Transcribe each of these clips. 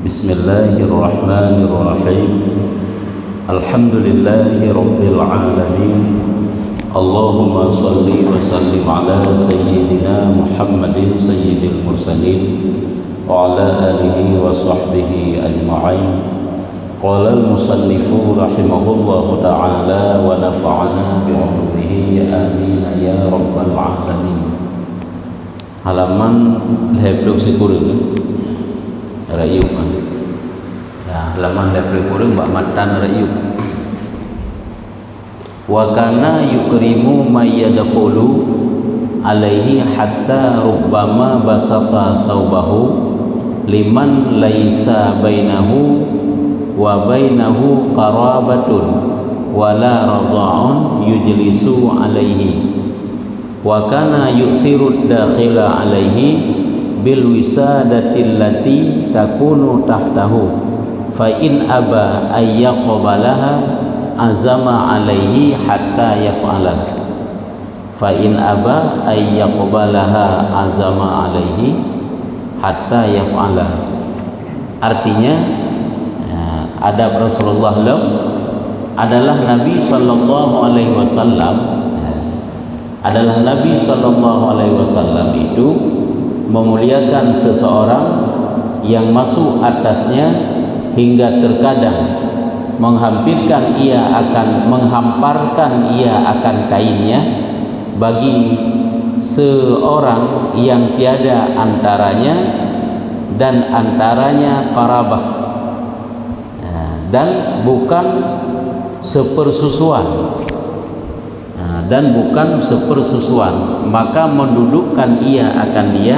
Bismillahirrahmanirrahim. Alhamdulillahi rabbil alamin. Allahumma salli wa sallim ala sayyidina Muhammadin sayyidil mursalin wa ala alihi wa sahbihi ajma'in. Qala al-musannifu rahimahullahu ta'ala wa nafa'ana bi'ulumihi amin ya rabbal alamin. Halaman 20 Rayuk ya, halaman 20 bak matan Rayuk. Wa kana yukrimu may yadkhulu alaihi hatta rubbama basata thawbahu liman laisa bainahu wa bainahu qarabatun wala radha'un yujlisu alaihi. Wa kana yu'thiru dakhila alaihi bil wisadati allati takunu tahtahu fa in aba ay yaqbalaha azama alaihi hatta yaf'ala fa in aba ay yaqbalaha azama alaihi hatta yaf'ala. Artinya adab Rasulullah adalah Nabi sallallahu alaihi wasallam itu memuliakan seseorang yang masuk atasnya hingga terkadang menghamparkan ia akan kainnya bagi seorang yang tiada antaranya dan antaranya qarabah dan bukan sepersusuan, maka mendudukkan ia akan dia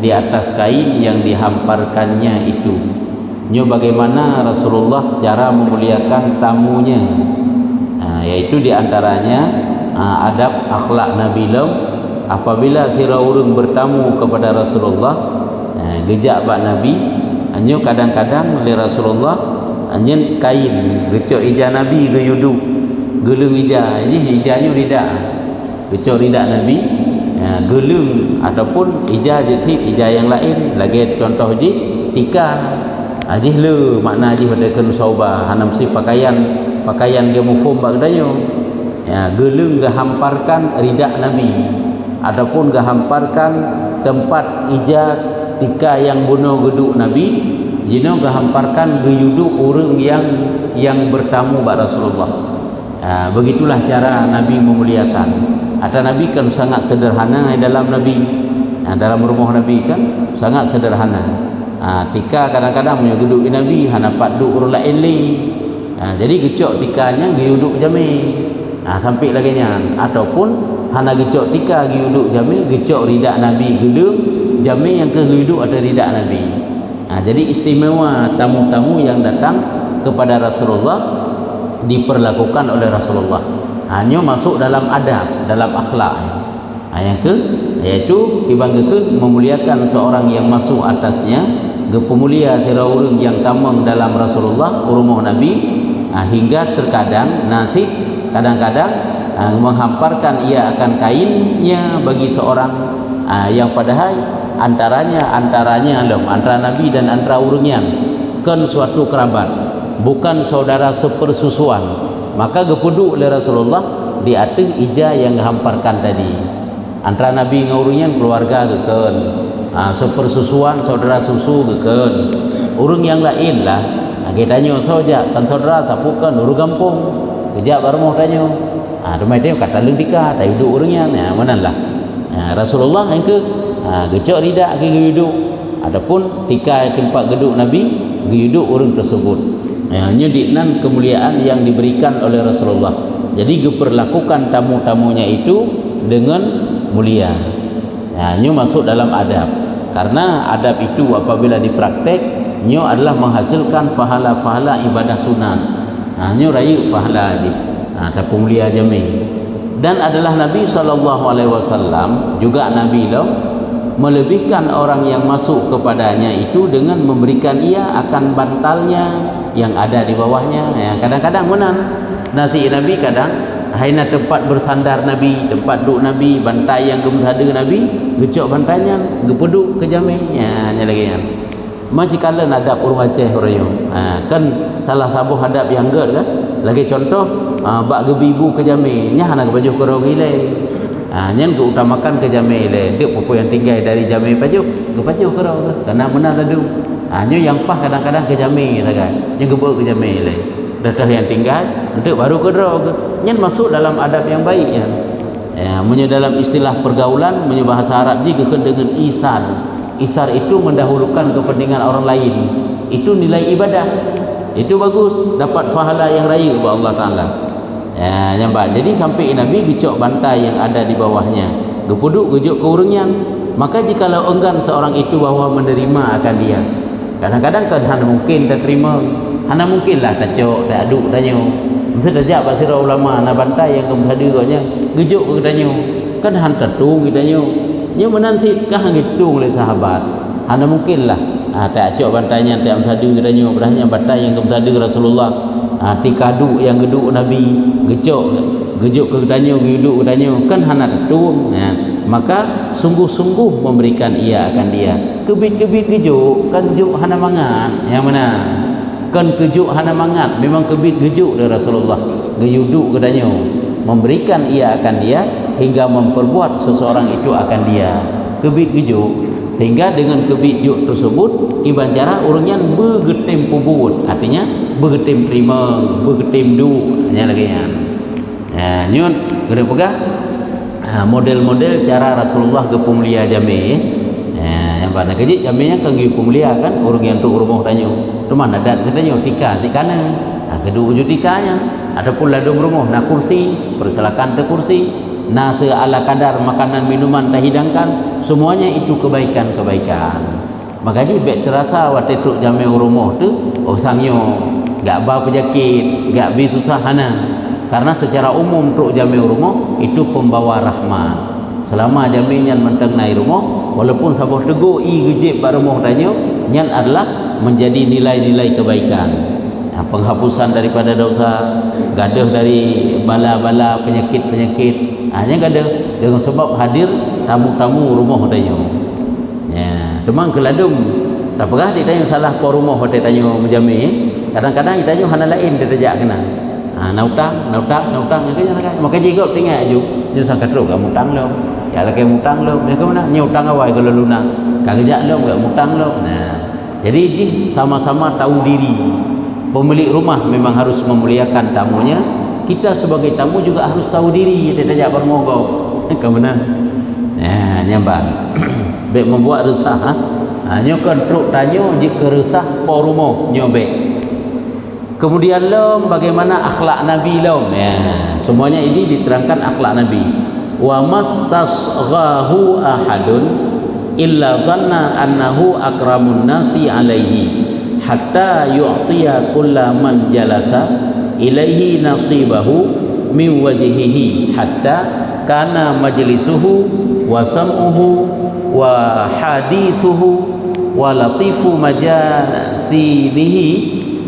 di atas kain yang dihamparkannya itu. Nyo bagaimana Rasulullah cara memuliakan tamunya, yaitu diantaranya adab akhlak Nabi apabila kira orang bertamu kepada Rasulullah, gejak bak Nabi, nyo kadang-kadang oleh Rasulullah nyen kain gecok ija Nabi ke yudu gelung ija ini ijanya ridak gecok ridak Nabi gelung ataupun ija jetip ija yang lain lagi contoh ji tika ajih le makna ajih pada kan saubah hanam si pakaian ge mufum bagdayo gelung ge hamparkan ridak Nabi ataupun ge hamparkan tempat ija tika yang bunuh geduk Nabi jino gahamparkan geyuduk orang yang bertamu bak Rasulullah. Begitulah cara Nabi memuliakan. Ada Nabi kan sangat sederhana dalam dalam rumah Nabi kan sangat sederhana. Tika kadang-kadang menyuduk Nabi hana paduk orang lain. Jadi gecok tikanya geyuduk jami. Sampai lagi nya ataupun hana gecok tika geyuduk jami, gecok ridak Nabi gelung jami yang ke geyuduk ada ridak Nabi. Jadi istimewa tamu-tamu yang datang kepada Rasulullah diperlakukan oleh Rasulullah. Hanya masuk dalam adab, dalam akhlak. Yang yaitu dibanggakan memuliakan seorang yang masuk atasnya, gepemulia kira orang yang tamang dalam Rasulullah, rumah Nabi, hingga terkadang nanti kadang-kadang menghamparkan ia akan kainnya bagi seorang yang padahal antaranya antara Nabi dan antara urungnya kan suatu kerabat, bukan saudara sepersusuan, maka gepuduk oleh Rasulullah di atas ija yang hamparkan tadi antara Nabi dengan urungnya keluarga geken, sepersusuan saudara susu geken, urung yang lain lah kita tanya saja kan saudara tapukan urung kampung kejap baru mau tanya rumah dia kata lendika tak hidup urungnya mana lah Rasulullah yang ke gecok ridak ke geduk adapun tika tempat geduk Nabi geduk orang tersebut. Nyediknan kemuliaan yang diberikan oleh Rasulullah. Jadi diperlakukan tamu-tamunya itu dengan mulia. Nyo masuk dalam adab. Karena adab itu apabila dipraktek nyo adalah menghasilkan pahala-pahala ibadah sunat. Nyo rayu pahala di tapi mulia jami. Dan adalah Nabi SAW juga Nabi melebihkan orang yang masuk kepadanya itu dengan memberikan ia akan bantalnya yang ada di bawahnya. Kadang-kadang menang nasi Nabi, kadang haina tempat bersandar Nabi, tempat duduk Nabi, bantai yang gemsada Nabi, gecok bantainya, gepeduk ke jami. Nya lagi kan. Majikalan adab urung Aceh orang kan salah satu adab yang gerd kan. Lagi contoh bak gebibu ke jami nya hana baju kerong ile. Nyen keutamakan ke jami ile. Dia popo yang tinggal dari jami baju kerong karena benar ladu. Nyo yang pah kadang-kadang ke jami kan. Yang gebuk ke jami ile. Dah yang tinggal untuk baru kerong. Nyen masuk dalam adab yang baik ya. Menye dalam istilah pergaulan menye bahasa Arab juga dengan isar. Isar itu mendahulukan kepentingan orang lain. Itu nilai ibadah. Itu bagus, dapat pahala yang raya kepada Allah Taala. Nampak. Jadi sampai Nabi gecok bantai yang ada di bawahnya. Gepuduk gejuk ke urungan. Maka jikalau enggan seorang itu bahawa menerima akan dia. Kadang-kadang kan hana mungkin tak terima. Hana mungkinlah tak cok, tak aduk tanya. Sedajak pasira ulama na bantai yang kemsada katnya gejuk ke tanya. Kan han tertung tanya. Nya menanti kah ngitung oleh sahabat. Hana mungkinlah tak acok bantainya tak amsada katanya berahnya bantai yang kemsada Rasulullah. Tikadu yang geduk Nabi gejuk ke tanya geduk ke tanya kan hana tertung. Maka sungguh-sungguh memberikan ia akan dia. Kebit-kebit gejuk kan gejuk hana mangat. Yang mana? Kan kejuk hana mangat memang kebit gejuk dari Rasulullah gejuduk katanya memberikan ia akan dia hingga memperbuat seseorang itu akan dia kebit gejuk sehingga dengan kebit gejuk tersebut iban cara orangnya begetem pubut artinya begetem terima begetem du hanya lagi nyun gede pegah model-model cara Rasulullah ke pemulia jami yang pada kejik jaminya ke pemulia kan orang yang tu rumah tanya teman ada katanya tikana kedua wujud tikanya ataupun ladung rumah nak kursi persilakan te kursi na seala kadar makanan minuman tak hidangkan semuanya itu kebaikan-kebaikan makanya baik terasa waktu tu jami rumah tu sangyo gak ba penyakit gak bi susah hana karena secara umum tu jami rumah itu pembawa rahmat selama jaminya menteng naik rumah walaupun sabah teguh gejib bar rumah tanya nyan adalah menjadi nilai-nilai kebaikan penghapusan daripada dosa gaduh dari bala-bala penyakit-penyakit hanya gaduh dengan sebab hadir tamu-tamu rumah tanya demang keladum tak pernah dia tanya salah po rumah dia tanya menjami kadang-kadang dia tanya hana lain dia tajak kena nautang maka jika tinggal aju dia sangka teruk kamu utang lo ya lagi utang lo dia ke mana nyutang awai kalau luna kagak lo enggak utang lo jadi sama-sama tahu diri pemilik rumah memang harus memuliakan tamunya kita sebagai tamu juga harus tahu diri kita tajak bermogok ke mana nyambang baik membuat resah nyokan teruk tanya jika resah po rumah nyobek kemudian lom bagaimana akhlak Nabi lom semuanya ini diterangkan akhlak Nabi wa mastasghahu ahadun illa dhanna annahu akramun nasi alaihi hatta yu'tiya kullaman jalasa ilaihi nasibahu min wajhihi hatta kana majlisuhu wa sam'uhu wa hadithuhu wa latifu majasibihi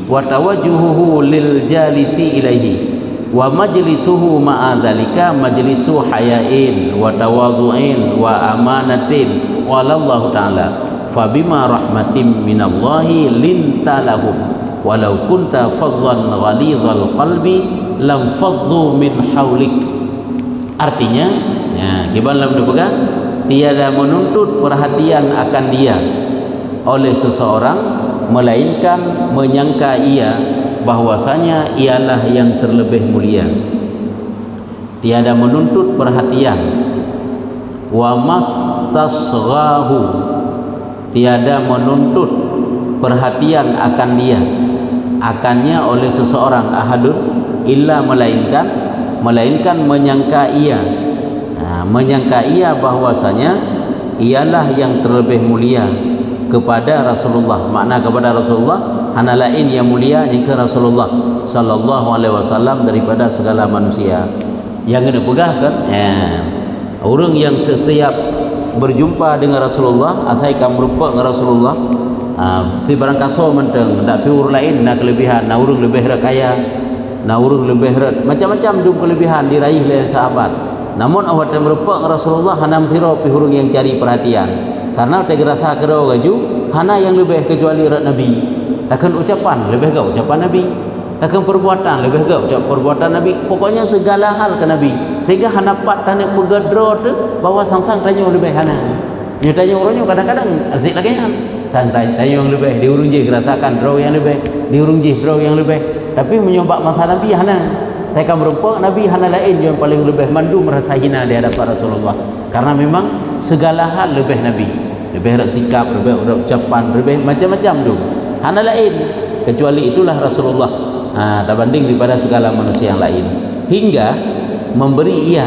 wa tawajjuhuhu lil jalisi ilaihi wa majlisuhu ma'a dzalika majlisu hayain wa tawadhu'in wa amanatin qala Allah ta'ala fabima rahmatin minallahi lintalahum walau kunta faddan ghalidhal qalbi lam faddu min haulik artinya gimana dalam pegang tiada menuntut perhatian akan dia oleh seseorang melainkan menyangka ia bahwasanya ialah yang terlebih mulia tiada menuntut perhatian wa mastasghahu tiada menuntut perhatian akan dia akannya oleh seseorang ahadun illa melainkan menyangka ia menyangka ia bahwasanya ialah yang terlebih mulia kepada Rasulullah makna kepada Rasulullah hana lain yang mulia jika Rasulullah sallallahu alaihi wasallam daripada segala manusia yang kena pegahkan orang yang setiap berjumpa dengan Rasulullah asaikan merupa dengan Rasulullah si barang kaso menteng ndak piur lain nak kelebihan na urang lebih kaya na urang lebih macam-macam dum kelebihan diraih oleh sahabat namun awak merupa dengan Rasulullah hana msiro pi urang yang cari perhatian karena te gerasa kero gaju hana yang lebih kecuali rat Nabi. Takkan ucapan lebih ke ucapan Nabi, takkan perbuatan lebih ke perbuatan Nabi. Pokoknya segala hal ke Nabi. Sehingga hana pat tanya pegedro tu bahawa sang-sang tanya lebih hana. Dia tanya orangnya kadang-kadang azik lagi kan. Tanya yang lebih, diurung je gerasakan draw yang lebih, diurung je draw yang lebih. Tapi menyobak masa Nabi hana. Saya akan berempak Nabi hana lain yang paling lebih mandu merasa hina di hadapan Rasulullah. Karena memang segala hal lebih Nabi. Lebih rak sikap, lebih rak ucapan, lebih macam-macam tu. Hana lain. Kecuali itulah Rasulullah. Tak banding daripada segala manusia yang lain. Hingga memberi ia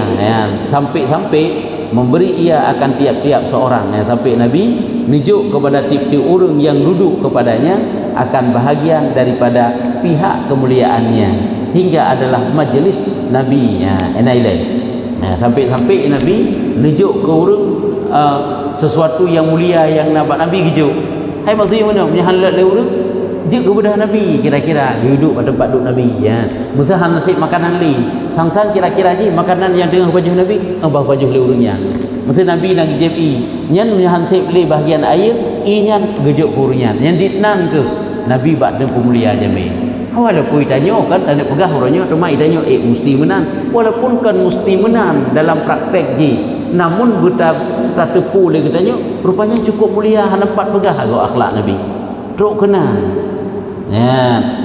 sampai-sampai memberi ia akan tiap-tiap seorang sampai Nabi nijuk kepada tiap-tiap orang yang duduk kepadanya akan bahagian daripada pihak kemuliaannya hingga adalah majlis Nabi sampai-sampai Nabi nijuk ke orang sesuatu yang mulia yang nampak Nabi gijuk. Hai maksudnya mana menyahalat le orang je kepada Nabi kira-kira dia duduk pada tempat duduk Nabi mesti nasib makanan li sang-sang kira-kira je makanan yang tengah baju Nabi baju le urangnya mesti Nabi nak JPI nyan menyahansib li bahagian air inyan gejuk urangnya yang ditnan ke Nabi bak dan pemulia jami. Walaupun tanya kan tanya pegah orangnya rumah tanya mesti menang walaupun kan mesti menang dalam praktek je namun buta tak tepu le katanya rupanya cukup mulia hanapat pegah agak akhlak Nabi truk kena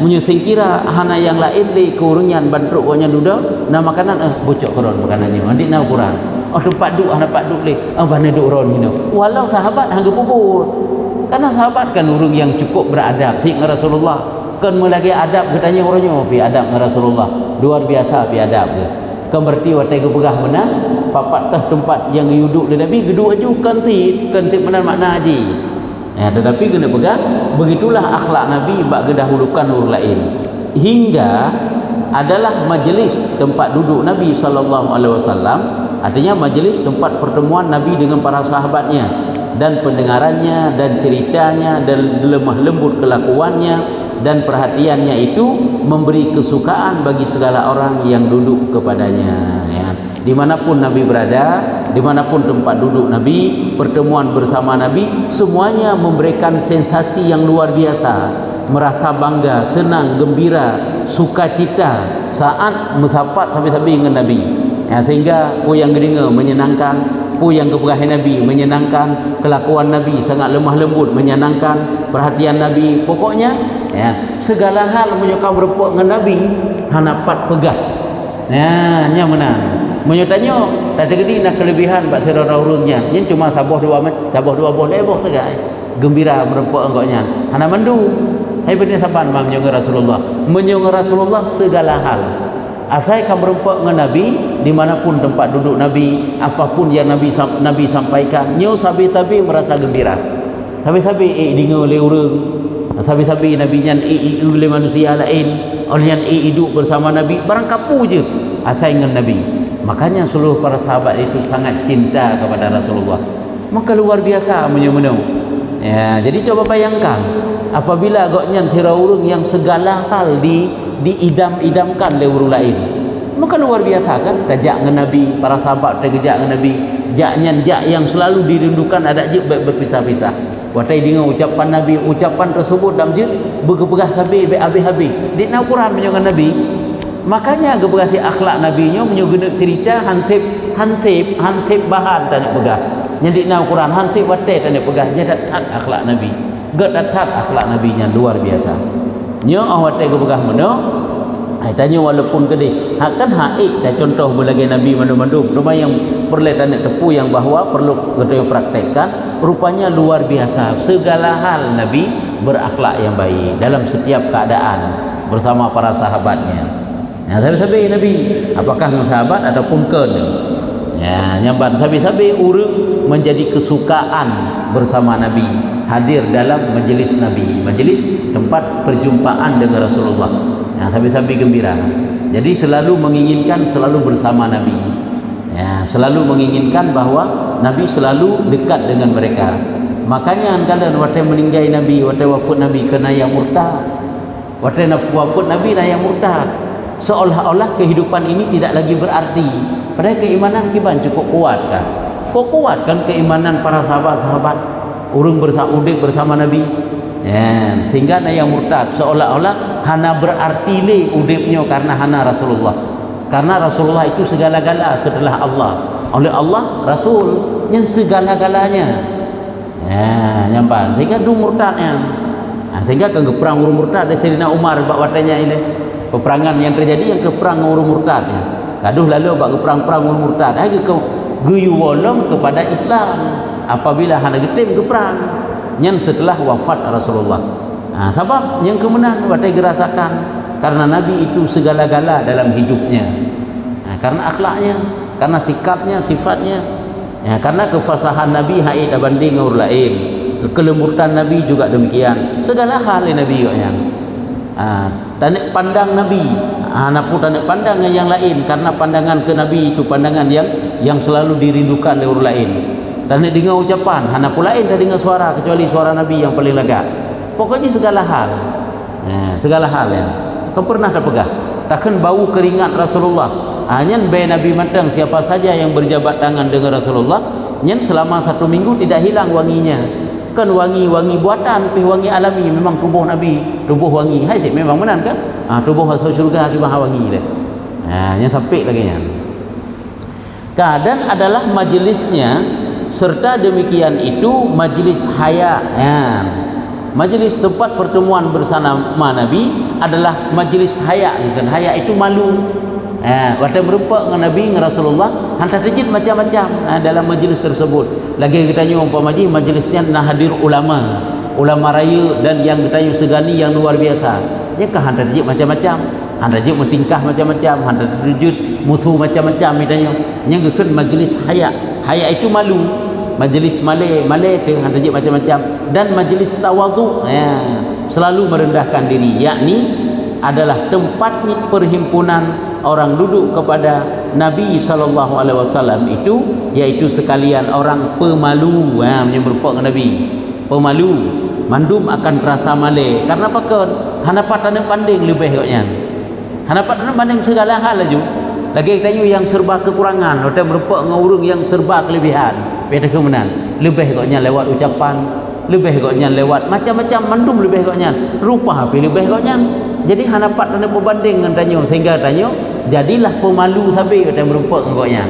menyusing kira hana yang lain di kurungan bantruk konya duduk na makanan bocok koron makanannya nanti na kurang tempat duduk hanapat duduk le bana duduk ron hino walau sahabat hangga puput karena sahabat kan orang yang cukup beradab sing Rasulullah kan melagi adab katanya orangnya pi adab dengan Rasulullah luar biasa pi adab dia kan berarti watai gepegah menang papat tah tempat yang duduk le Nabi geduk aju kanti menan makna haji tetapi kena pegang begitulah akhlak Nabi bak gedahulukan orang lain hingga adalah majlis tempat duduk Nabi SAW artinya majlis tempat pertemuan Nabi dengan para sahabatnya dan pendengarannya dan ceritanya dan lemah lembut kelakuannya dan perhatiannya itu memberi kesukaan bagi segala orang yang duduk kepadanya dimanapun Nabi berada, dimanapun tempat duduk Nabi, pertemuan bersama Nabi, semuanya memberikan sensasi yang luar biasa, merasa bangga, senang, gembira, sukacita saat mendapat sampai-sampai dengan Nabi sehingga pu yang gedenga menyenangkan, pu yang kepegahan Nabi menyenangkan, kelakuan Nabi sangat lemah lembut menyenangkan, perhatian Nabi, pokoknya segala hal menyokong berepuk dengan Nabi hanapat pegah nya menang menyatanya tak terjadi nak kelebihan bak saudara urungnya yang cuma sabah dua boleh boh segai gembira merepuk engkaunya hana mandu hai benar saban menyong Rasulullah segala hal asai kan merepuk dengan Nabi dimanapun tempat duduk Nabi apapun yang Nabi sampaikan nyo sabi-sabi merasa gembira sabi-sabi dengar le urang sabi-sabi Nabi nyan le manusia lain oleh yang hidup bersama Nabi barang kapu je asai dengan Nabi. Makanya seluruh para sahabat itu sangat cinta kepada Rasulullah. Maka luar biasa menyemenau. Jadi coba bayangkan apabila agaknya tira urang yang segala hal diidam-idamkan oleh urang lain. Maka luar biasa kan tajak dengan Nabi, para sahabat tergejak dengan Nabi. Jak yang selalu dirindukan ada je berpisah-pisah. Watai dengan ucapan Nabi, ucapan tersebut dalam je bergepegah habis-habis. Di Al-Quran menyebut Nabi. Makanya keberhati akhlak Nabi nya menyuguh cerita hansip bahan tanya pegah. Jadi na Quran hansip watai tanya pegah nya tat akhlak Nabi. Tat akhlak Nabi nya luar biasa. Nya watai kepegah meno tanya walaupun gede akan haik dah contoh belagi Nabi mandu-mandu rumah yang perlu tanya tepu yang bahawa perlu kita praktekkan rupanya luar biasa segala hal Nabi berakhlak yang baik dalam setiap keadaan bersama para sahabatnya. Sabi-sabi Nabi apakah dengan sahabat ataupun nyambat sabi-sabi urang menjadi kesukaan bersama Nabi hadir dalam majlis Nabi, majlis tempat perjumpaan dengan Rasulullah. Sabi-sabi gembira. Jadi selalu menginginkan selalu bersama Nabi. Selalu menginginkan bahawa Nabi selalu dekat dengan mereka. Makanya kadang waktu meninggal Nabi, waktu wafat Nabi kena yang murtad. Waktu wafat Nabi na yang murtad. Seolah-olah kehidupan ini tidak lagi berarti. Padahal keimanan kiban cukup kuat kan. Kok kuat kan keimanan para sahabat-sahabat. urang udik bersama Nabi. Sehingga yang murtad seolah-olah hana berarti le udipnya karena hana Rasulullah. Karena Rasulullah itu segala-gala setelah Allah. Oleh Allah Rasul yang segala-galanya. Nyampan sehingga du murtadnya. Sehingga ke perang urung murtad dari Sayyidina Umar bak watanya ini. Peperangan yang terjadi yang ke perang urung murtadnya. Gaduh lalu bak ke perang-perang urung murtad. Hai ke guyu wolong kepada Islam apabila hana getim ke perang. Yang setelah wafat Rasulullah. Sebab yang kemenang watai gerasakan karena Nabi itu segala-gala dalam hidupnya. Karena akhlaknya, karena sikapnya, sifatnya. Karena kefasahan Nabi haid banding orang lain. Kelembutan Nabi juga demikian. Segala hal Nabi yang tanik pandang Nabi. Napun tanik pandang yang lain karena pandangan ke Nabi itu pandangan yang selalu dirindukan oleh orang lain. Dan dengar ucapan hana pula lain dah dengar suara kecuali suara Nabi yang paling lega. Pokoknya segala hal. Segala hal ya. Kau pernah tak pegah? Takkan bau keringat Rasulullah. Hanya bayi Nabi matang siapa saja yang berjabat tangan dengan Rasulullah, nyen selama 1 minggu tidak hilang wanginya. Kan wangi-wangi buatan, tapi wangi alami memang tubuh Nabi, tubuh wangi. Hai memang benar kan? Tubuh masuk syurga akibat wangi dia. Yang sampai lagi nya. Keadaan adalah majlisnya serta demikian itu majlis haya. Majlis tempat pertemuan bersama Nabi adalah majlis haya. Haya itu malu. Waktu berumpa dengan Nabi dengan Rasulullah hantar terjid macam-macam dalam majlis tersebut. Lagi kita tanya umpamanya majlisnya nak hadir ulama raya dan yang kita tanya segani yang luar biasa. Nyakah hantar terjid macam-macam. Hantar terjid mentingkah macam-macam, hantar terjid musuh macam-macam mitanya. Yang kekan majlis haya. Haya itu malu. Majlis malai dengan terjadi macam-macam dan majlis tawadhu selalu merendahkan diri, yakni adalah tempat perhimpunan orang duduk kepada Nabi SAW itu, iaitu sekalian orang pemalu menyerupa dengan Nabi, pemalu mandum akan terasa malai karena pakon hanapat tanah panding lebih koknya, hanapat tanah panding segala hal laju. Lagi kita yang serba kekurangan, atau merupakan dengan orang yang serba kelebihan. Beda kemenang. Lebih koknya lewat ucapan, lebih koknya lewat macam-macam mandum lebih koknya. Rupa api lebih koknya. Jadi hanapat tanda berbanding dengan tanya sehingga tanya jadilah pemalu sampai kata merupakan koknya.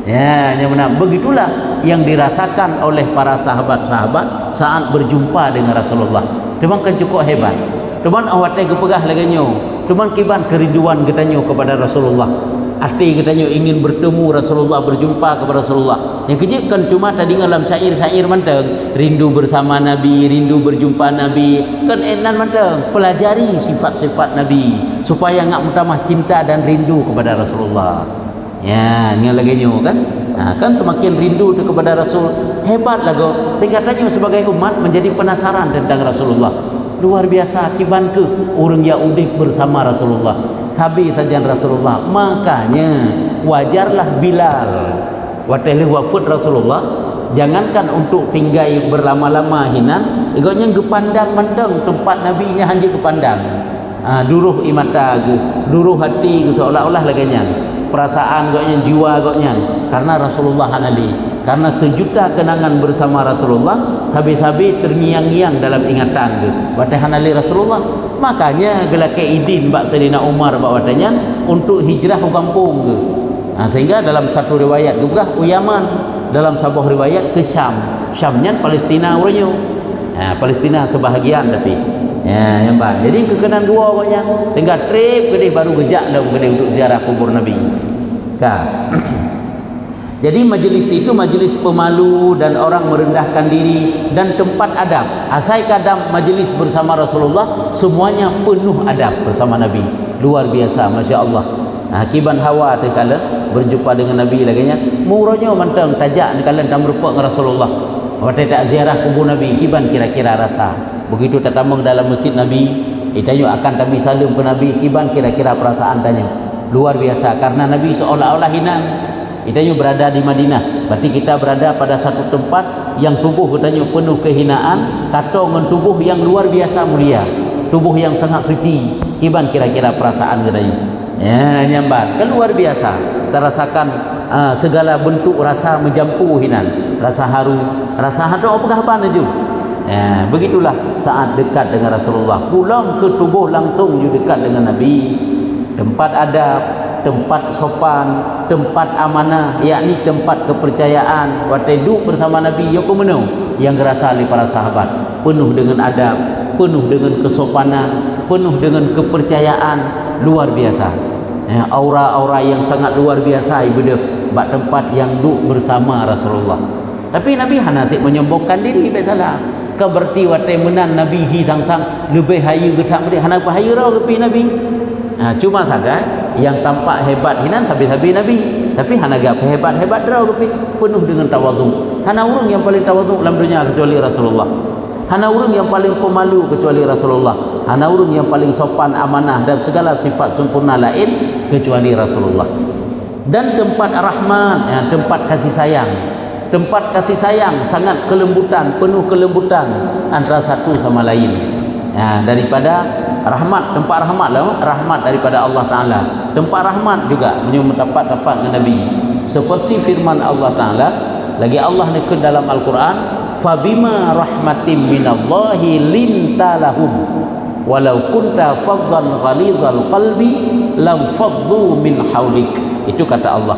Yang benar. Begitulah yang dirasakan oleh para sahabat-sahabat saat berjumpa dengan Rasulullah. Teman kan cukup hebat. Teman awatnya kepegah lagi nyo. Teman kiban kerinduan katanya kepada Rasulullah. Hati katanya ingin bertemu Rasulullah, berjumpa kepada Rasulullah. Yang kejap kan cuma tadi dalam syair-syair manteng, rindu bersama Nabi, rindu berjumpa Nabi. Kan enan manteng, pelajari sifat-sifat Nabi supaya ngak mutamah cinta dan rindu kepada Rasulullah. Ini lagi nyo kan. Kan semakin rindu kepada Rasul, hebat lagu. Sehingga katanya sebagai umat menjadi penasaran tentang Rasulullah. Luar biasa kiban ke orang Yahudi bersama Rasulullah. Sabi saja Rasulullah. Makanya wajarlah Bilal waktu wafat Rasulullah, jangankan untuk tinggal berlama-lama hinan, ikutnya kepandang mendeng tempat Nabi nya hanji kepandang. Duruh imata ke, duruh hati ke seolah-olah laganya. Perasaan goknya, jiwa goknya karena Rasulullah hanali, karena sejuta kenangan bersama Rasulullah habis-habis terngiang-ngiang dalam ingatan ke watah hanali Rasulullah. Makanya gelake izin bak Sayyidina Umar bak watanya untuk hijrah ke kampung ke. Sehingga dalam satu riwayat juga Yaman, dalam sebuah riwayat ke Syam. Syamnya Palestina orangnya. Palestina sebahagian tapi yang baik. Jadi kekenan dua pokoknya tinggal trip kedih baru gejak dalam kedih untuk ziarah kubur Nabi. Jadi majlis itu majlis pemalu dan orang merendahkan diri dan tempat adab. Asai kadang majlis bersama Rasulullah semuanya penuh adab bersama Nabi. Luar biasa, Masya Allah. Kiban Hawa tekala berjumpa dengan Nabi laginya. Murahnya mantang tajak tekala dan merupakan Rasulullah. Waktu tak ziarah kubur Nabi, kiban kira-kira rasa. Begitu tatambang dalam masjid Nabi, itanyo akan Nabi salam ke Nabi, kiban kira-kira perasaan tanya. Luar biasa karena Nabi seolah-olah hinan. Itanyo berada di Madinah, berarti kita berada pada satu tempat yang tubuh katanya penuh kehinaan, kata dengan tubuh yang luar biasa mulia, tubuh yang sangat suci. Kiban kira-kira perasaan katanya. Nyambat, kan luar biasa. Terasakan segala bentuk rasa menjampu hinan, rasa haru, rasa hadu apa kahabanaju. Begitulah saat dekat dengan Rasulullah, pulang ke tubuh langsung you dekat dengan Nabi. Tempat adab, tempat sopan, tempat amanah, yakni tempat kepercayaan. Waktu duduk bersama Nabi, yo kemana? Yang gerasa oleh para sahabat, penuh dengan adab, penuh dengan kesopanan, penuh dengan kepercayaan luar biasa. Aura-aura yang sangat luar biasa ibadah bak tempat yang duduk bersama Rasulullah. Tapi Nabi hanatik menyombongkan diri, baik salah. Kau berarti waktu menan Nabi hi sang-sang lebih hayu getak mereka hana hayu rau kepi Nabi. Cuma saja yang tampak hebat hinan habis-habis Nabi, tapi hana gap hebat-hebat rau kepi, penuh dengan tawaduk. Hana urang yang paling tawaduk dalam dunia kecuali Rasulullah. Hana urang yang paling pemalu kecuali Rasulullah. Hana urang yang paling sopan, amanah dan segala sifat sempurna lain kecuali Rasulullah. Dan tempat rahmat, tempat kasih sayang. Tempat kasih sayang sangat kelembutan, penuh kelembutan antara satu sama lain. Daripada rahmat, tempat rahmat lah, rahmat daripada Allah Ta'ala. Tempat rahmat juga mendapat dengan Nabi. Seperti firman Allah Ta'ala, lagi Allah nekut dalam Al-Quran, fabima rahmatim minallahi lintalahum walau kunta faddan ghalidhal qalbi lam faddu min haulik. Itu kata Allah.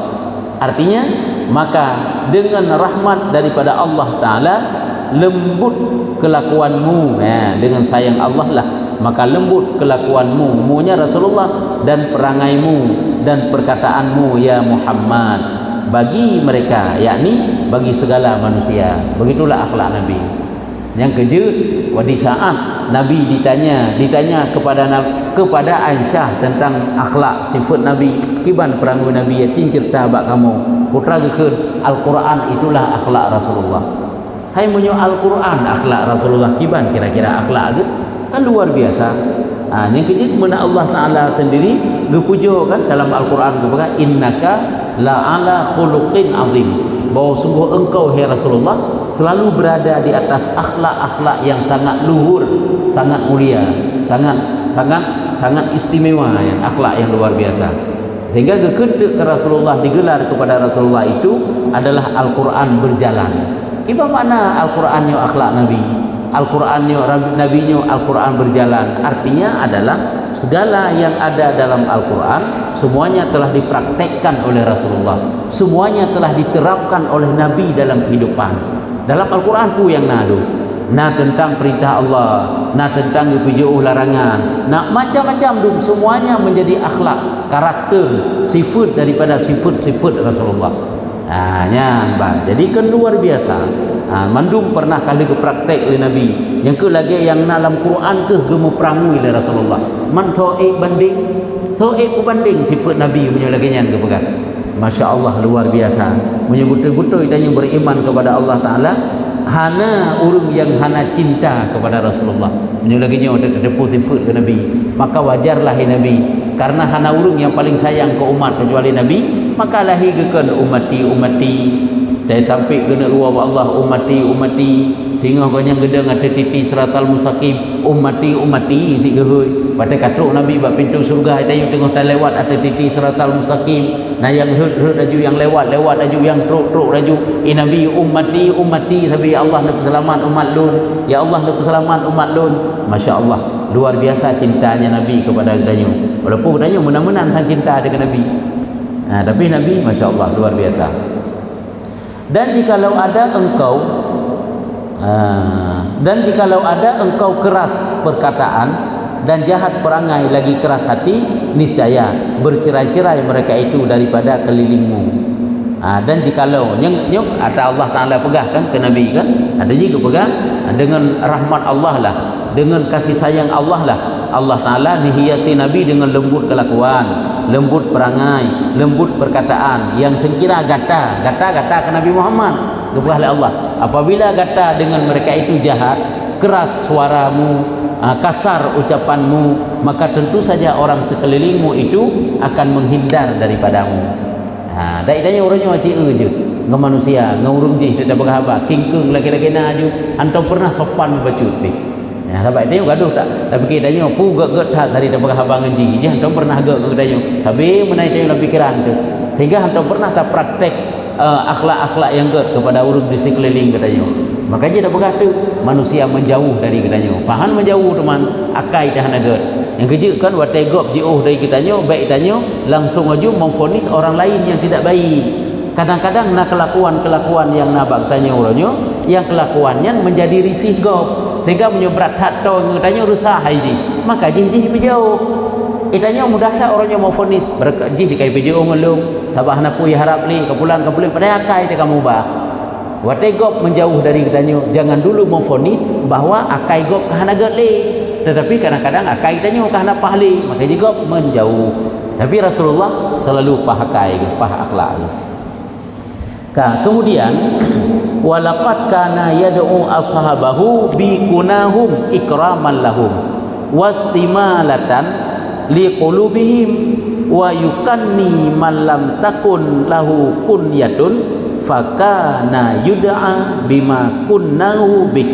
Artinya, maka dengan rahmat daripada Allah Ta'ala, lembut kelakuanmu, dengan sayang Allah lah, maka lembut kelakuanmu, munya Rasulullah, dan perangaimu dan perkataanmu ya Muhammad bagi mereka, yakni bagi segala manusia. Begitulah akhlak Nabi. Yang kejut, di saat Nabi ditanya kepada Aisyah tentang akhlak sifat Nabi, kiban perangai Nabi ya cerita bak kamu putra geker Al-Quran itulah akhlak Rasulullah. Hai menyo Al-Quran akhlak Rasulullah, kiban kira-kira akhlak ke kan luar biasa. Yang kejut mana Allah Ta'ala sendiri gepujo kan dalam Al-Quran kepada innaka la'ala khuluqin azim, bahwa sungguh engkau hai Rasulullah selalu berada di atas akhlak-akhlak yang sangat luhur, sangat mulia, sangat istimewa, yang akhlak yang luar biasa. Sehingga kekedek Rasulullah digelar kepada Rasulullah itu adalah Al-Quran berjalan. Iba mana Al-Qurannya akhlak Nabi, Al-Qurannya Nabinya Al-Quran berjalan. Artinya adalah segala yang ada dalam Al-Quran semuanya telah dipraktekkan oleh Rasulullah, semuanya telah diterapkan oleh Nabi dalam kehidupan. Dalam Al-Quran pun yang nadu, tentang perintah Allah, tentang jauh larangan, macam-macam tu semuanya menjadi akhlak, karakter, sifat daripada sifat-sifat Rasulullah. Jadi kan luar biasa. Mandum pernah kali ke praktek oleh Nabi. Yang ke lagi yang dalam Quran ke gemu perangui oleh Rasulullah. Man ta'ib banding sifat Nabi punya lagi yang ke pegang. Masya Allah luar biasa. Menyebut-betul tanya beriman kepada Allah Ta'ala, hana urung yang hana cinta kepada Rasulullah. Menyulaginya ada terdepu sifat ke Nabi. Maka wajarlah Nabi, karena hana urung yang paling sayang ke umat kecuali Nabi, maka lahi gekan umati dan tampik kena ruwa Allah umati sehingga kau yang gedeng ada titi siratal mustaqim umati tiga hui pada katuk Nabi bak pintu surga ada yang tengah lewat ada titi siratal mustaqim, nah yang hut aju yang lewat aju yang truk aju Nabi umati tapi Allah nak selamat umat lun, ya Allah nak selamat umat lun. Masya Allah luar biasa cintanya Nabi kepada gedanya, walaupun gedanya menang-menang tentang cinta dengan Nabi. Tapi Nabi Masya Allah luar biasa. Dan jikalau ada engkau keras perkataan dan jahat perangai lagi keras hati, niscaya bercerai-cerai mereka itu daripada kelilingmu. Dan jikalau yang ada Allah Ta'ala pegah kan ke Nabi kan, ada juga pegang dengan rahmat Allah lah, dengan kasih sayang Allah lah, Allah Ta'ala dihiasi Nabi dengan lembut kelakuan, lembut perangai, lembut perkataan, yang sekira gata ke Nabi Muhammad kepada oleh Allah. Apabila gata dengan mereka itu jahat, keras suaramu, kasar ucapanmu, maka tentu saja orang sekelilingmu itu akan menghindar daripadamu. Daidanya orangnya wajib je dengan manusia, dengan urung je tidak berkhabar, kingkung lagi-lagi na aju, antum pernah sopan bacut ni. Ya, sahabat tanya gaduh tak? Tapi kita tanya pu gak tak tadi dah berhabang ngaji. Dia hantar pernah gak tanya. Tapi menaik tanya dalam pikiran tu. Sehingga hantar pernah tak praktek akhlak-akhlak yang gak kepada urus di sekeliling katanya. Maka dia dah berkata manusia menjauh dari katanya. Faham menjauh teman akai dah nagat. Yang kerja kan watai gop jauh dari kitanya, baik tanya langsung aja memfonis orang lain yang tidak baik. Kadang-kadang nak kelakuan-kelakuan yang nabak tanya orangnya, yang kelakuannya menjadi risih gop. Sehingga menyebrat tato ngetanya rusak haji. Maka jih berjauh. Itanya mudah tak orangnya mau fonis berjih dikai berjauh ngelung. Sabah napu ya harap li kepulan pada akai dia kamu bah. Watai gop menjauh dari kitanya. Jangan dulu memfonis bahawa akai gop kahana geli. Tetapi kadang-kadang akai tanya kahana pahli. Maka jih gop menjauh. Tapi Rasulullah selalu pahakai, pah akhlak. Kemudian walaqad kana yad'u ashabahu bi kunahum ikraman lahum wastimalatan liqulubihim wa yukanni man lam takun lahu kunyatun fakana yud'a bima kunnahu bik.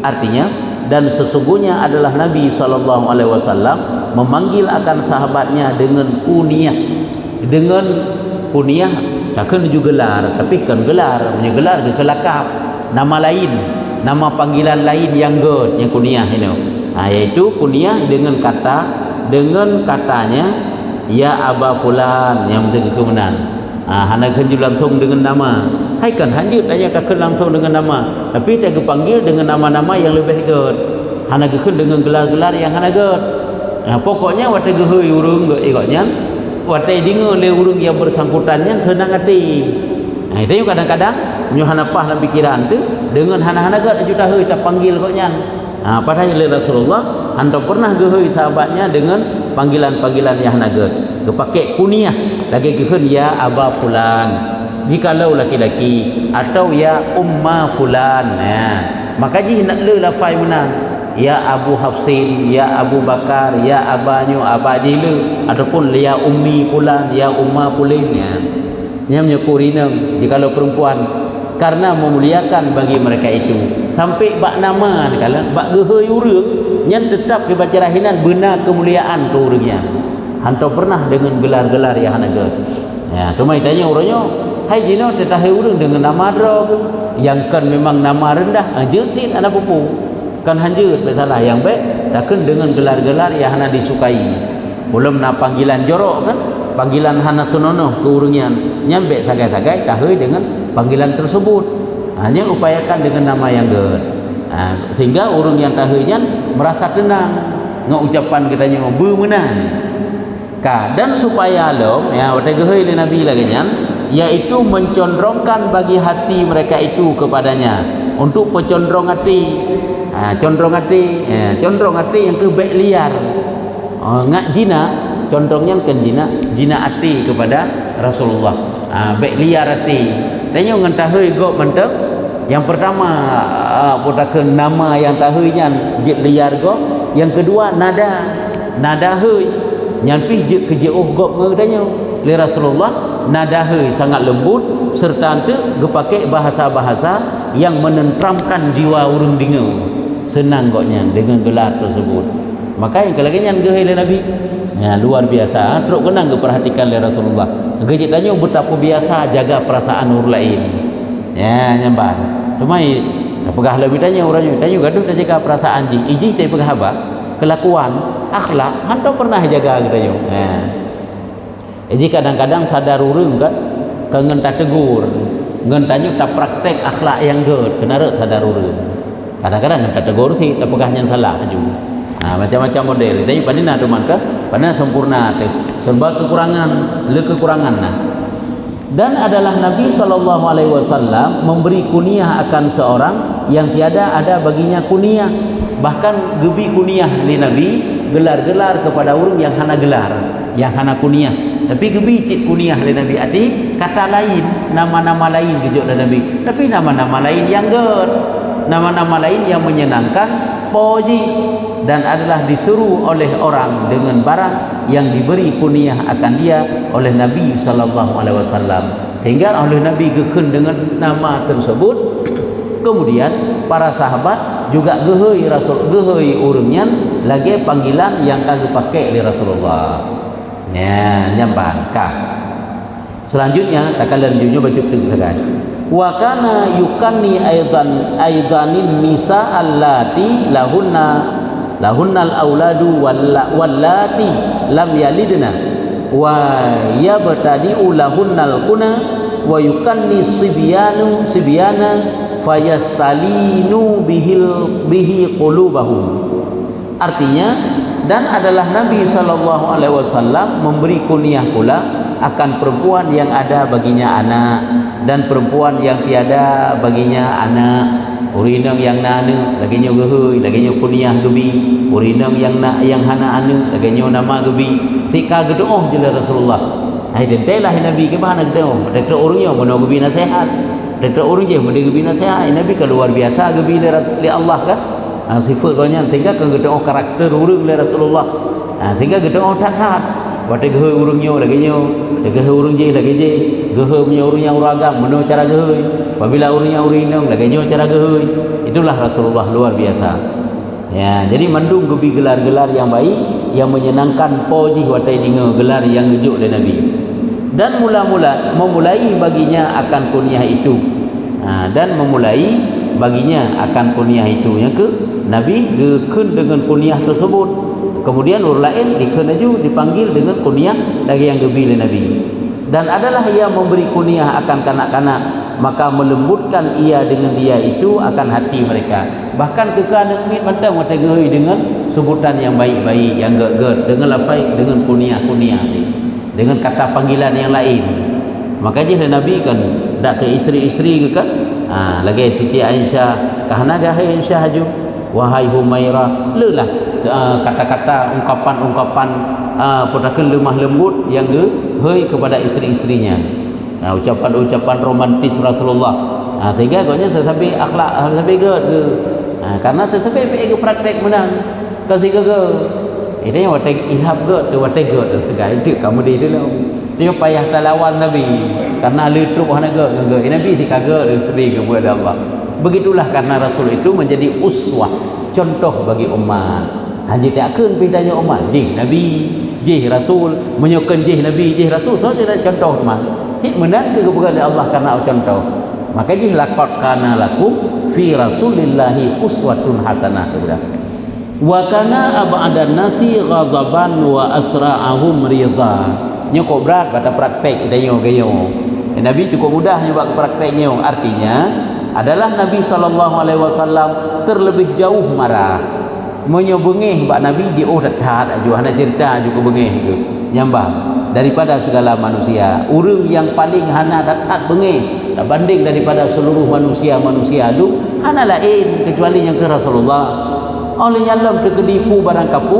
Artinya, dan sesungguhnya adalah Nabi SAW memanggil akan sahabatnya dengan kunyah. Dengan kunyah takkan juga gelar, tapi kan gelar, punya gelar ke kelakap, nama lain, nama panggilan lain yang good, yang kunyah ini. Yaitu kunyah dengan katanya ya Aba Fulan yang menjaga kemenan. Hana kan langsung dengan nama. Hai kan hanjut aja takkan langsung dengan nama, tapi tak panggil dengan nama-nama yang lebih good. Hana kan dengan gelar-gelar yang hana good. Pokoknya waktu gehui urung ikutnya. Watai dengar le urang yang bersangkutannya senang hati. Itu kadang-kadang menyuhanapah dalam pikiran tu dengan hana-hana gak juta heu tak panggil koknya. Padahal le Rasulullah anda pernah gehui sahabatnya dengan panggilan-panggilan yang nagat. Kepakai kunyah lagi geun ya Aba Fulan. Jikalau laki-laki atau ya Umma Fulan. Maka ji nak le lafai menang. Ya Abu Hafsin, ya Abu Bakar, ya Abanyo, Abajile, ataupun ya Ummi Fulan, ya Umma Pulihnya. Yang menyukurina jikalau perempuan karena memuliakan bagi mereka itu. Sampai bak nama kalau bak gehe urang yang tetap dibaca rahinan benar kemuliaan ke urangnya. Hantar pernah dengan gelar-gelar yang hanaga. Ya, cuma tanya orangnya, hai jino tetahe urang dengan nama dra ke? Yang kan memang nama rendah, jeut anak pupu. Kan hanjut salah yang baik takkan dengan gelar-gelar yang hana disukai. Belum nak panggilan jorok kan, panggilan hana sunonoh ke urungian nyambe sagai-sagai tahui dengan panggilan tersebut. Hanya upayakan dengan nama yang good. Sehingga urung yang tahuinya merasa tenang ngucapan katanya bemenang. Dan supaya lo ya wate geui le Nabi lagi nya yaitu mencondrongkan bagi hati mereka itu kepadanya untuk pencondrong hati. Condrong hati yang ke baik liar. Ngak jina, condrongnya kan jina hati kepada Rasulullah. Baik liar hati. Tanya ngan tahui gop menteng. Yang pertama putakeun nama yang tahuinya jit liar gop. Yang kedua nada heu. Nyampi jit ke jauh gop ngatanya. Li Rasulullah nada heu sangat lembut serta ante gepake bahasa-bahasa yang menenteramkan jiwa urang dengar. Senang koknya dengan gelar tersebut. Maka yang kelaginya gehe le Nabi. Ya luar biasa. Teruk kenang perhatikan le Rasulullah. Gejik tanya betapa biasa jaga perasaan orang lain. Ya nyamban. Cuma pegah lebih tanya orangnya. Tanya gaduh tak jaga perasaan ji. Iji tak pegah apa? Kelakuan, akhlak, hanta pernah jaga katanya. Jadi kadang-kadang sadar urang kan kangen tak tegur. Ngan tanya tak praktek akhlak yang good. Kenara sadar urang. Kadang-kadang kan kategori sih apakah yang salah juga. Macam-macam model. Tapi pandina teman kan, pandina sempurna tu. Serba kekurangan, kekurangan nah. Dan adalah Nabi SAW memberi kunyah akan seorang yang tiada ada baginya kunyah. Bahkan gebi kunyah li Nabi, gelar-gelar kepada orang yang hana gelar, yang hana kunyah. Tapi gebi cik kunyah li Nabi arti kata lain, nama-nama lain gejuk li Nabi. Tapi nama-nama lain yang good. Nama-nama lain yang menyenangkan poji dan adalah disuruh oleh orang dengan barang yang diberi kunyah akan dia oleh Nabi SAW. Sehingga oleh Nabi gekun dengan nama tersebut. Kemudian para sahabat juga gehoi Rasul, gehoi urangnya lagi panggilan yang kagak pakai di Rasulullah. Ya, nyamban kah. Selanjutnya takalan junyo baca tegakan. Wa kana yukanni aidanin nisa allati lahunnal auladu wallati lam yalidna wa yabtadi'u lahunnal kuna wa yukanni sibyana fayastalinu bihi qulubahum. Artinya, dan adalah Nabi SAW memberi kunyah pula akan perempuan yang ada baginya anak dan perempuan yang tiada baginya anak. Urinang yang nana laginya gehoi, laginya kunyah gebi. Urinang yang hana anu laginya nama gebi. Tika gedoh jela Rasulullah. Ai dentelah Nabi ke bahana gedoh. Dekat orangnya mau gebi nasihat. Dekat orang je mau gebi nasihat. Nabi kan luar biasa gebi li Allah kan. Sifat kaunya sehingga kan gedoh karakter orang li Rasulullah. Sehingga gedoh tak hat. Wate gehoi urangnya laginya, gehoi urang je lagi je. Gehoi punya urang yang uragam meno cara gehoi. Apabila urangnya urinang laginya cara gehoi. Itulah Rasulullah luar biasa. Ya, jadi mandung gebi gelar-gelar yang baik yang menyenangkan pojih watai dinga gelar yang gejuk dari Nabi. Dan memulai baginya akan kunyah itu. Dan memulai baginya akan kunyah itu. Yang ke Nabi gekun dengan kunyah tersebut. Kemudian orang lain dikenaju dipanggil dengan kunyah lagi yang gebi dari Nabi. Dan adalah ia memberi kunyah akan kanak-kanak, maka melembutkan ia dengan dia itu akan hati mereka. Bahkan kekanak mit mata mengetahui dengan sebutan yang baik-baik, yang gerd, dengan lafai, dengan kunyah ni, dengan kata panggilan yang lain. Makanya Nabi kan dak ke isteri-isteri ke kan? Lagi Siti Aisyah, kahana gahai Aisyah haju, wahai Humairah, lelah kata-kata ungkapan-ungkapan podakan lemah lembut yang gehoi kepada isteri-isterinya. Ucapan-ucapan romantis Rasulullah. Sehingga agaknya sesabi akhlak sesabi ke karena sesabi pergi praktek menang kasih ke ini yang watai ihab ke watai ke itu kamu di dulu dia payah talawan Nabi karena letruk hana ke Nabi si kagak isteri kepada Allah. Begitulah karena Rasul itu menjadi uswah, contoh bagi umat. Haji takkan pintanya umat jih Nabi, jih Rasul, menyokong jih Nabi, jih Rasul, so tidak contoh umat. Si menang kepada Allah karena contoh. Maka jih laqad kana lakum fi Rasulillahi uswatun hasanah. Wa kana ab'adan nasi ghadaban wa asra'ahum ridha. Nyokok berat pada praktek dayo gayo. Nabi cukup mudah buat prakteknya. Artinya adalah Nabi SAW terlebih jauh marah. Menyebengih mbak Nabi je dah ajuh ana cerita juga bengih itu nyambang daripada segala manusia. Urang yang paling hana datat bengih tak banding daripada seluruh manusia itu hana lain kecuali yang ke Rasulullah. Olehnya Allah terkedipu barang kapu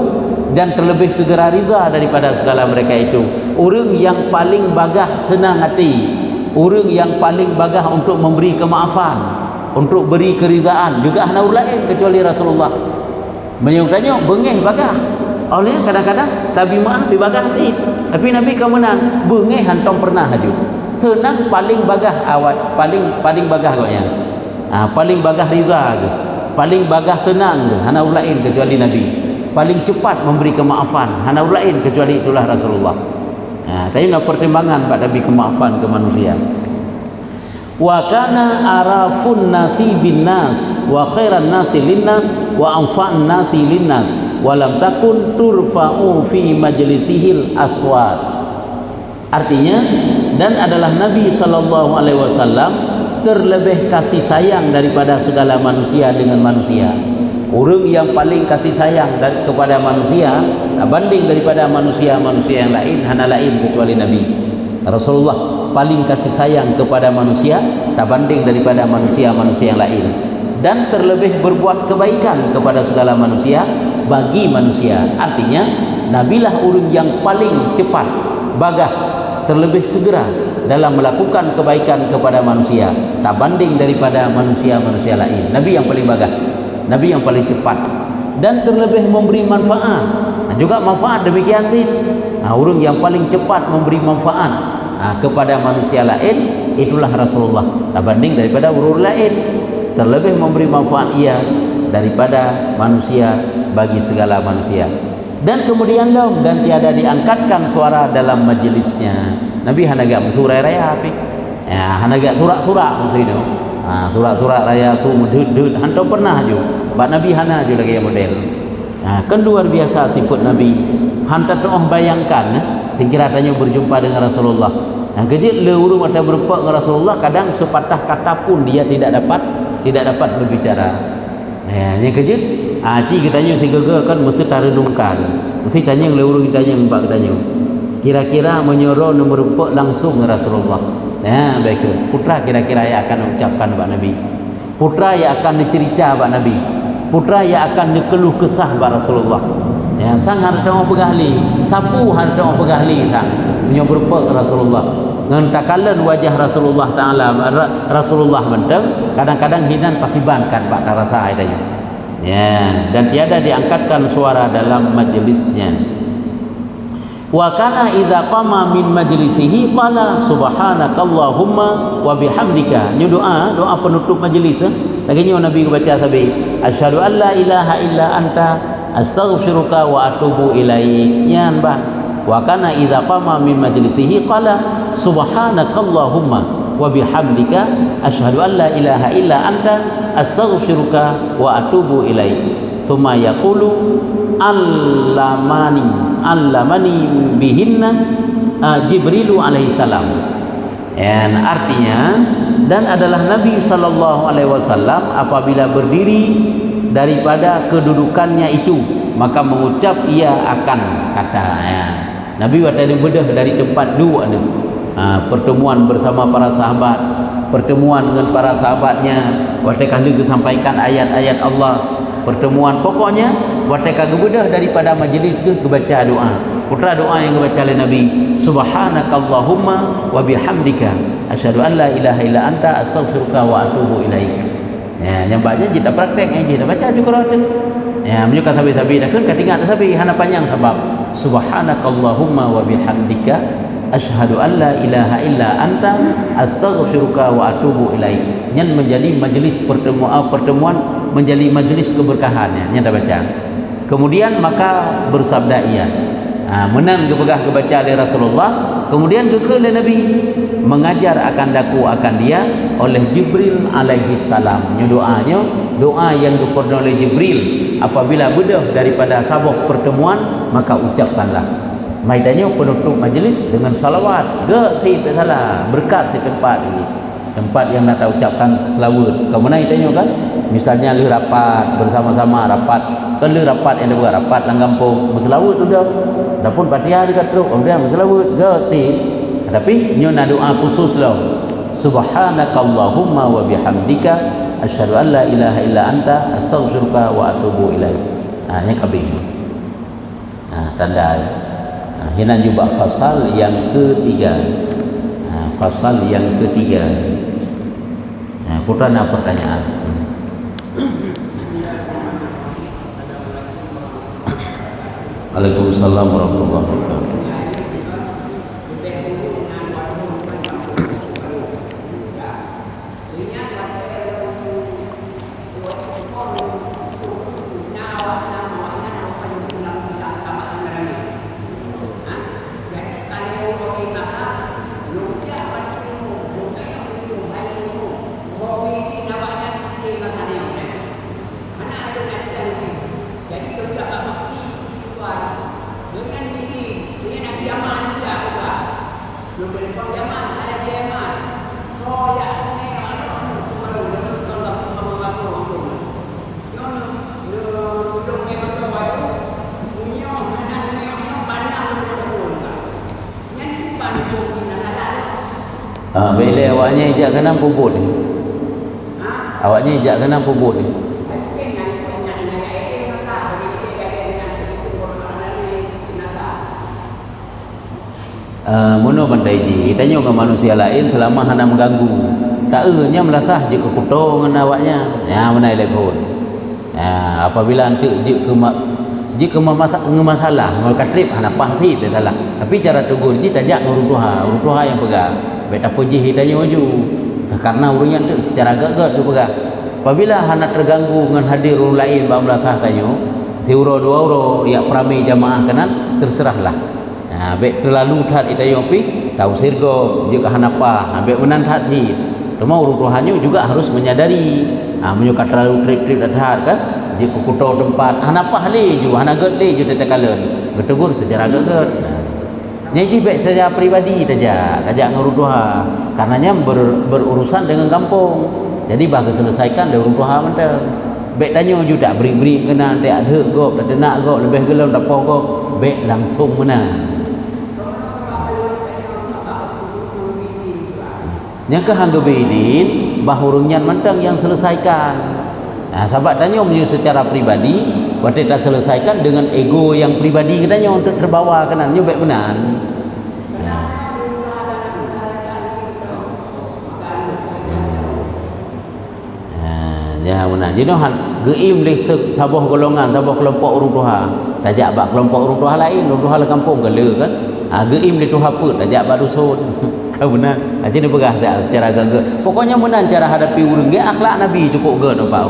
dan terlebih segera rida daripada segala mereka itu. Urang yang paling bagah senang hati, urang yang paling bagah untuk memberi kemaafan, untuk beri keridaan juga hana lain kecuali Rasulullah. Menyuntanya bengih bagah. Oleh kadang-kadang tabi maaf di bagah hati. Tapi Nabi kemenang bengih hantam pernah haju. Senang paling bagah awat, paling bagah koknya. Paling bagah rida ke. Paling bagah senang ke. Hana lain kecuali Nabi. Paling cepat memberi kemaafan. Hana lain kecuali itulah Rasulullah. Tapi nak pertimbangan pada Nabi kemaafan ke manusia. Wa kana arafun nasi bin nas wa khairan nasi linnas wa anfa'an nasi linnas wa lam takun turfa'u fi majlisihil aswat. Artinya, dan adalah Nabi SAW terlebih kasih sayang daripada segala manusia dengan manusia. Orang yang paling kasih sayang kepada manusia banding daripada manusia-manusia yang lain hana lain kecuali Nabi. Rasulullah paling kasih sayang kepada manusia tak banding daripada manusia-manusia yang lain, dan terlebih berbuat kebaikan kepada segala manusia bagi manusia. Artinya Nabilah orang yang paling cepat bagah, terlebih segera dalam melakukan kebaikan kepada manusia tak banding daripada manusia-manusia lain. Nabi yang paling bagah, Nabi yang paling cepat, dan terlebih memberi manfaat. Juga manfaat demikian sih. Orang yang paling cepat memberi manfaat kepada manusia lain itulah Rasulullah tak banding daripada orang lain. Terlebih memberi manfaat ia daripada manusia bagi segala manusia. Dan kemudian dong, dan tiada diangkatkan suara dalam majlisnya. Nabi hanaga musurai raya api. Ya, hanaga surat-surat maksudnya. Surat-surat raya tu mudut hantu pernah ju. Bak Nabi hana ju lagi model. Kan luar biasa sifat Nabi. Hanta tu bayangkan sekira tanya berjumpa dengan Rasulullah. Kejut leuru mata berpak dengan Rasulullah, kadang sepatah kata pun dia tidak dapat berbicara. Yang kejut kita tanya tiga kan mesti tarenungkan. Mesti tanya leuru tanya mbak tanya. Kira-kira menyuruh berpak langsung dengan Rasulullah. Baik. Putra kira-kira yang akan ucapkan Pak Nabi. Putra yang akan dicerita Pak Nabi. Putra yang akan dikeluh kesah Pak Rasulullah. Sang harta orang pegahli, sapu harta orang pegahli sang menyobrupa ke Rasulullah. Ngan takalan wajah Rasulullah Taala, Rasulullah menteng, kadang-kadang hinan pakibankan Pak rasa adanya. Dan tiada diangkatkan suara dalam majlisnya. Wa kana idza qama min majlisihi qala subhanakallahumma wa bihamdika. Ini doa penutup majlis. Lagi Nabi baca sabi, asyhadu an la ilaha illa anta astaghfiruka wa atubu ilaik. Yan bah. Wa kana idza qama min majlisihi qala subhanakallahumma wa bihamdika asyhadu an la ilaha illa anta astaghfiruka wa atubu ilaik. Thumma yaqulu allamani bihinna Jibrilu alaihi salam. Artinya, dan adalah Nabi sallallahu alaihi wasallam apabila berdiri daripada kedudukannya itu, maka mengucap ia akan kata. Nabi waktu bedah dari tempat dua ni. Pertemuan bersama para sahabat, pertemuan dengan para sahabatnya, waktu kali sampaikan ayat-ayat Allah. Pertemuan pokoknya waktu kebedah daripada majlis ke baca doa. Putra doa yang dibaca oleh Nabi, subhanakallahumma wa bihamdika asyhadu an la ilaha illa anta astaghfiruka wa atubu ilaik. Yang banyak kita praktek kita baca juga tu. Menyuka sabi-sabi dah kan ketinggal sabi hana panjang sebab subhanakallahumma wa bihamdika asyhadu an la ilaha illa anta astaghfiruka wa atubu ilaik. Yang menjadi majlis pertemuan menjadi majlis keberkahannya. Yang dah baca. Kemudian maka bersabda ia. Menan kebegah kebaca oleh Rasulullah. Kemudian kekal Nabi mengajar akan daku akan dia oleh Jibril alaihi salam. Doanya doa yang dipernah oleh Jibril apabila bedah daripada sabuk pertemuan, maka ucapkanlah. Mai tanya penutup majlis dengan salawat. Tidak salah, berkat di tempat ini. Tempat yang nak ucapkan selawat. Kemudian tanya kan, misalnya lu rapat bersama-sama rapat, kan lu rapat yang buat rapat lang kampung, berselawat sudah. Dapun Fatihah juga terus, kemudian berselawat gati. Tapi nyo nak doa khusus lah. Subhanakallahumma wa bihamdika asyhadu an la ilaha illa anta astaghfiruka wa atubu ilaik. Yang kabeh. Tanda. Hina juga fasal yang ketiga. Fasal yang ketiga. Putra ada pertanyaan. Waalaikumsalam warahmatullahi wabarakatuh. Bila awaknya ijak kena puput ni. Awaknya ijak kena puput ni. Mono pandai ji. Tanya dengan manusia lain selama hana mengganggu. Tak nya melasah je ke kuto dengan awaknya. Menai telefon. Apabila antuk je ke masalah, ngakatrip hana pahti tak salah. Tapi cara tegur ji tajak urut Tuhan yang pegang. Baik apa je hitanya maju. Karena urutnya tu secara gagak tu pegang. apabila hana terganggu dengan hadir orang lain belah tanyo si uro dua uro ya prami jamaah kanan terserahlah. Bek terlalu tat itayo pi tahu sirgo jika hanapa bek menan hati cuma uruhannya juga harus menyadari menyuka terlalu trip-trip tat kan jika kuto tempat hanapa hali ju hana ged le ju tetekalen getegur secara geget nyaji bek saja pribadi saja nguruduha karenanya berurusan dengan kampung jadi bagus selesaikan dari uruduha menteng bek tanyo ju tak beri-beri kena tak ada gop tak nak gop lebih gelam tak poh gop bek langsung menang. Yang kehanggebidin bahurungnya mentang yang selesaikan. Sahabat tanya secara pribadi, waktu tak selesaikan dengan ego yang pribadi katanya untuk terbawa kanan, nyo baik benar. Ya benar. Jadi geim leh sabah golongan, sabah kelompok urung Tuhan. Tajak bak kelompok urung Tuhan lain, urung Tuhan kampung gele kan. Geim leh Tuhan pun tajak bak dusun. Kau benar. Jadi pegah tak secara gagak. Pokoknya benar cara hadapi urang ge akhlak Nabi cukup ge nampak.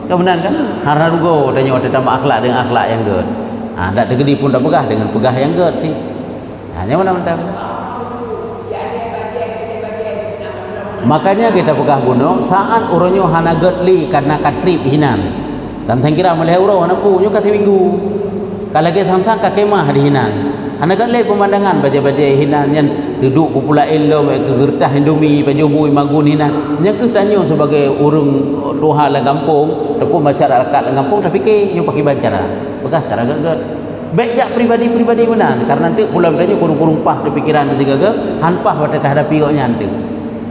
Kau benar kan? Hararugo tanya ada tambah akhlak dengan akhlak yang ge. Tak tergedi pun tak pegah dengan pegah yang ge sih. Hanya benar-benar. Makanya kita pegah gunung saat uronyo hana getli karena katrip hinan. Dan saya kira melihat urang hana pu nyo kasih minggu. Kalau kita samsang ka kemah di hinan. Hana getli pemandangan baja-baja hinan yang duduk pula elo ke gertah Indomie baju mui magun hinan. Nya ke tanyo sebagai urang Tuhan la kampung ataupun masyarakat la kampung tak fikir nyo pakai bacara. Bekas cara geget. Baik jak pribadi-pribadi benar karena nanti pulang tanya kurung-kurung pah di pikiran nanti gagal hanpah waktu hadapi kau nanti.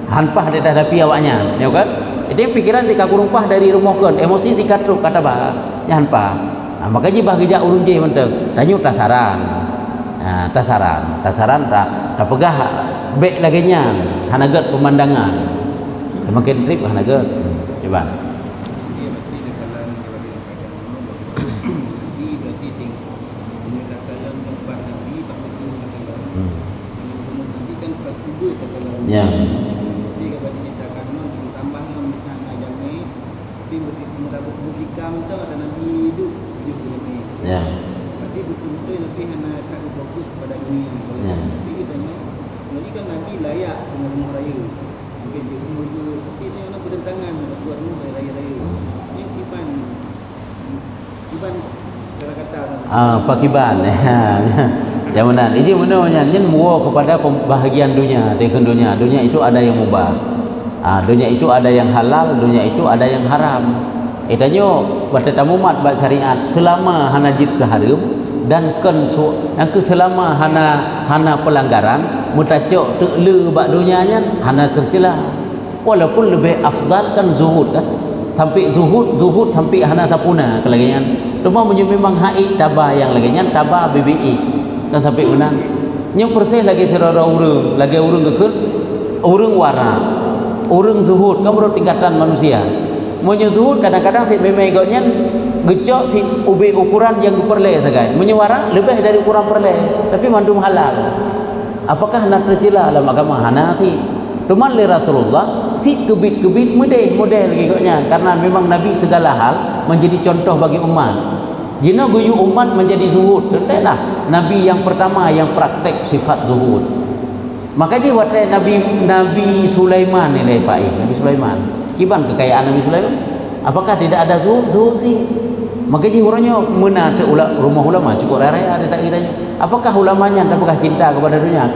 Hanpah dia hadapi awaknya, ya kan? Jadi pikiran tika kurung pah dari rumah kan, emosi tika truk kata bah, ya hanpah. Makanya bagi jak urung je menteng, tanyo tasaran. Tasaran tak pegah bek lagi nya, hanaget pemandangan. Semakin trip hanaget. Coba. Ya. Ya. Tapi betul-betul Nabi hanya tak fokus pada dunia. Ya. Jadi katanya, jadi kan Nabi layak dengan rumah raya. Mungkin di umur itu, tapi ini orang bertentangan buat rumah raya-raya. Yang kiban kata-kata. Pakiban. Yang benar. Ini benarnya nyen muo kepada pembahagian dunia, tekan dunia. Dunia itu ada yang mubah. Dunia itu ada yang halal, dunia itu ada yang haram. Itanyo bertetamu mat bak syariat selama hana jid ke haram dan yang ke selama hana pelanggaran mutacok tekle bak dunianya hana tercela walaupun lebih afdal kan zuhud kan sampai zuhud sampai hana tapuna kelagian cuma memang haid tabah yang laginya tabah BBI kan sampai menang yang persih lagi cerara urang lagi urang kekut urang wara urang zuhud kan baru tingkatan manusia menyezuhud kadang-kadang si memang igotnya gecok si ubi ukuran yang perle sagai menyuara lebih dari ukuran perle tapi mandum halal apakah nak tercela dalam agama hana si cuman le Rasulullah si kebit-kebit model lagi igotnya karena memang Nabi segala hal menjadi contoh bagi umat jina guyu umat menjadi zuhud tentulah Nabi yang pertama yang praktek sifat zuhud makanya waktu Nabi Sulaiman ni Pak Nabi Sulaiman kiban kekayaan Nabi Sulaiman apakah tidak ada zuhud sih makanya orangnya menata rumah ulama cukup raya ada tak kiranya apakah ulamanya apakah cinta kepada dunia